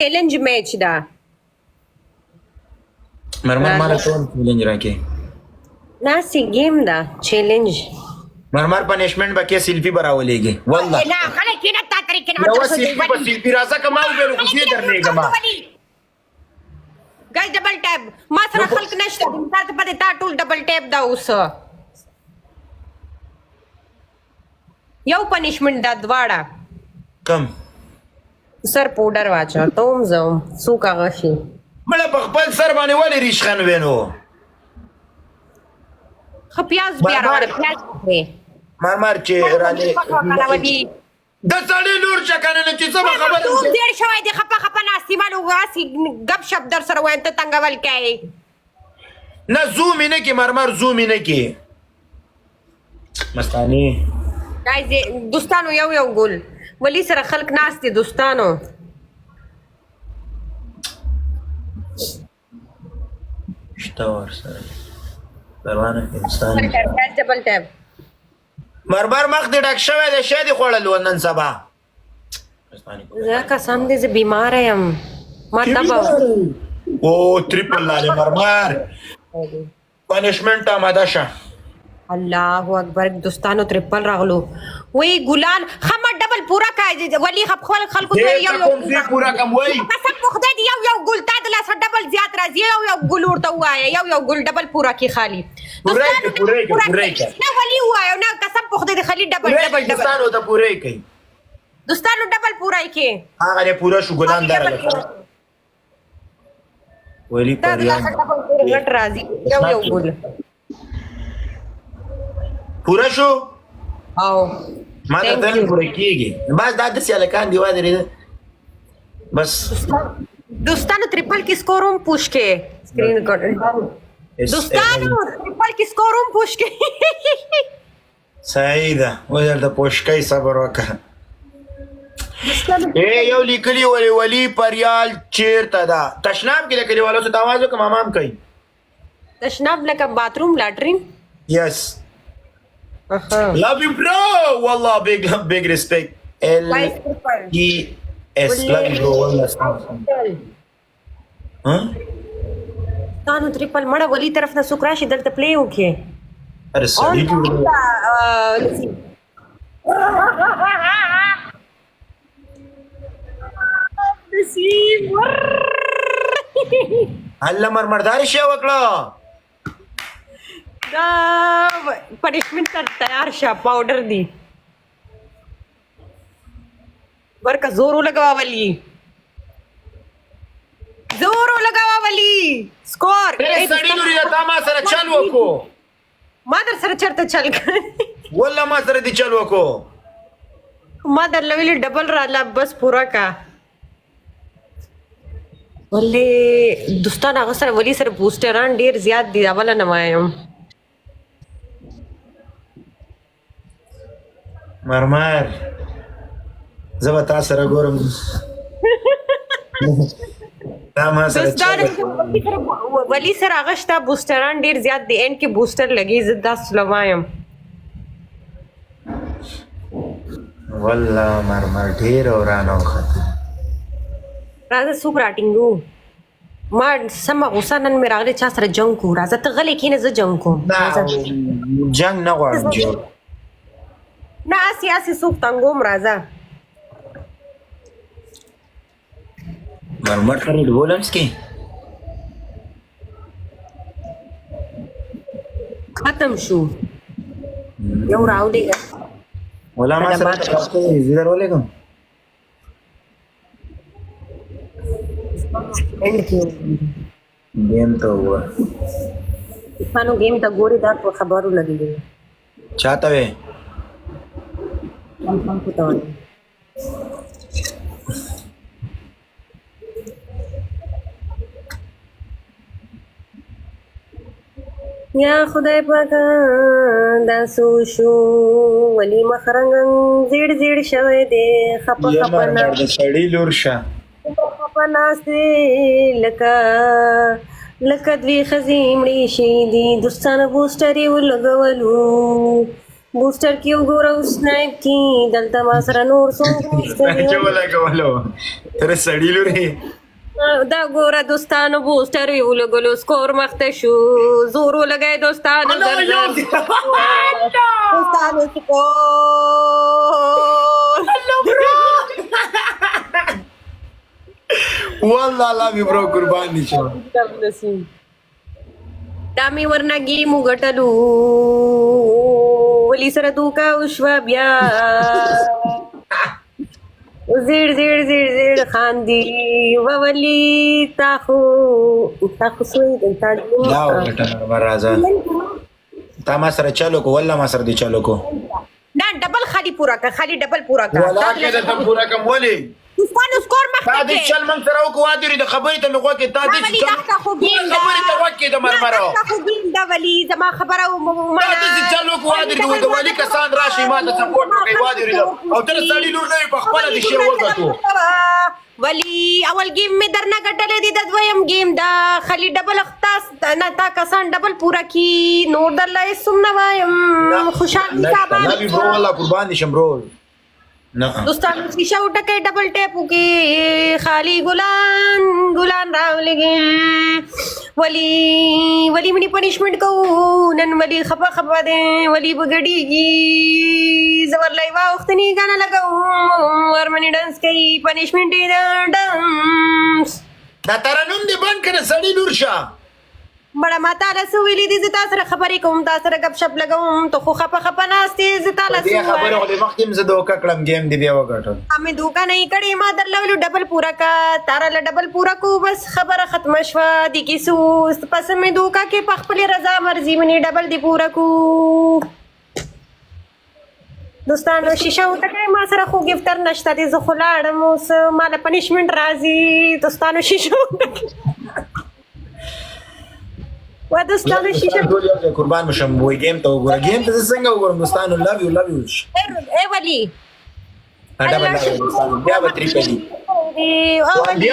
challenge match दा مرمر مالا کون چیلنج راکې ناسي गेम دا चैलेंज مرمر پنیشمنٹ بکې سیلفي براولېږي والله لا خلک کینه تا طریقې نه یو سیلفي په سیلفي راځه کما او به خوشي درنېږم ګاز ډبل ټیپ ما سره خلک نشته تا ته پته تا ټول ډبل ټیپ دا اوس یو پنیشمنٹ دا دواړه کم سر پودر واچا توم زوم سو کا غشي مړه په خپل سر باندې ولې ریشخن وینو خپیاز بیا راوړ پیاز مرمر چې رالې د سړی نور چکنه نه چې څه خبره تو ډېر شوی دی خپه ناسي مالو غاسي غب شپ در سره وانت تنگول کوي نه زوم نه کې مرمر زوم نه کې مستانی گایز دوستانو یو ګل ولی سره خلق ناس دي دوستانو شتاور سره پروانه انسان ډبل ټیپ مرمر مخ دې ډک شوی د شه دي خوړل نن سبا زکه سم دې بیمار یم ما دبا او ټریپل لاله مرمر پنیشمنت آماده شه الله اکبر دوستانو ټریپل راغلو وای ګلان خمه ډبل پورا کای ولی خپل خلکو ته یو پورا کم وای قسم په خدای دی یو ګل تا د لاس ډبل زیات راځي یو ګل ورته وای یو ګل ډبل پورا کی خالی پوره نه ولی وای نه قسم په خدای دی خالی ډبل دوستانو ته پوره کوي دوستانو ډبل پورا کی هغه پورا شو ګلان دار ولی تا د لاس ډبل پورا غټ راځي یو ګل پورا شو او ما ته تل پوره کیږي بس دا د سیالکان دی وادي بس دوستانو ट्रिपल की स्कोर हम पुश के स्क्रीन रिकॉर्ड دوستانو ट्रिपल की स्कोर हम पुश के سعيده وزل د پوشکای صبر وکړه اے یو لیکلی ولی پریال چیرته دا تشناب کې لیکلی والو ته आवाज وکم امام کوي تشناب لکه باتروم لاترین یس love you bro والله big respect L E S love you bro والله ها تانو ट्रिपल مړه ولی طرف نه سوکراشي دلته پلی وکي اره سړی الله مرمرداري شي وکړه دا پنیشمنت تیار شه پاوډر دی ورکا زورو لگاوا ولی سکور سړی لري تا ما سره چل وکړو ما در سره چرته چل والله ما سره دي چل وکړو ما در لویل ډبل را لا بس پورا کا ولې دوستان هغه سره ولی سره بوستران ډیر زیات دی اوله نه وایم مرمر زه به تا سره ګورم دا ما سره ولی سره هغه شته بوستران ډیر زیات دی ان کې بوستر لګي زه 10 لوایم والله مرمر ډیر ورانه وخت راځه سوپ راټینګو ما سم غوسه نن مې راغلی چا سره جنگ کو راځه ته غلې کینې زه جنگ کوم جنگ نه غواړم نه سیاسي سوپ تنګوم راځه مرمر سره بولمس کې ختم شو یو راوړېږه ولا ما سره زیدر علیکم گیم ته وګوره پانو گیم ته ګوري دا خبرو لګېږي چاته وې هم کو ته یا خدای پاکه دا سو شو ولی مخرنګ زیړ شوی دی خپه نه سړی لور شه پناسي لکه دوی خزیمړي شي دي دوستانه بوستر یې ولګولو بوستر کې وګوره سنایپ کې دلته ما سره نور څو چې ولا کولو تر سړی لوري دا ګوره دوستانو بوسټر یو لګلو سکور مخته شو زور ولګای دوستانو دوستانو سکور والله love you bro قربان دي شو دا می ورنه گیمو ګټلو ولی سره دوکا وشوا بیا زیر زیر زیر زیر خاندي ولی تاخو سوی دلتا دا وګټه راځه تا ما سره چالو کو والله ما سره دی چالو کو دا ډبل خالی پورا کا خالی ډبل پورا کا ولا کده ته پورا کوم ولي دوستانو سکور تا مخته دې چل من سره وکړه وادري د خبرې ته مخه کې تا دې ولی دا خو ګیم دا خبرې ته وکړه د مرمرو دا خو ګیم دا ولی زما خبره تا دې چل وکړه وادري د ولی کسان راشي ما ته سپورټ کوي وادري او تر سړی لور نه په خپل دي شی وګټو ولی اول گیم می درنه ګټلې دي د دویم گیم دا خالی ډبل اختص نه تا کسان ډبل پورا کی نور درلای سمنا وایم خوشحالي صاحب لا بي برو والله قربان دي شمرو نه دوستانو شیشه وټکې ډبل ټیپ وکي خالی ګلان راولګي ولی منی پنیشمنت کو نن ولی خپه ده ولی بغړیږي زور لایوا وختنی غانا لګاو ورمنی ډانس کوي پنیشمنت دی ډانس دا ترنم دی بند کړه سړی لور شه بڑا ماتا رسو ویلی دی زتا سره خبرې کوم تا سره غب شپ لګوم ته خو خپه ناستې زتا دې خبره خو دې مخکې مزه دوکا کړم گیم دی بیا وګټل हमें धोखा नहीं कड़ी माँ दर लवलू डबल पूरा का तारा ला डबल पूरा को बस खबर खत्म शवा दी की सूस पसंद में धोखा के पखपले रजा मर्जी मनी डबल दी पूरा को दोस्तानो शीशा उठा के माँ सरा खो गिफ्टर नश्ता दी ज़खुलाड़ मूस माला पनिशमेंट राजी दोस्तानो शीशा उठा के वा दोस्तानो शीशा قربان بشم وای گیم ته وګوره گیم ته څنګه وګورم دوستانو love you اے ولی اډا بیا به تری پلی او ولی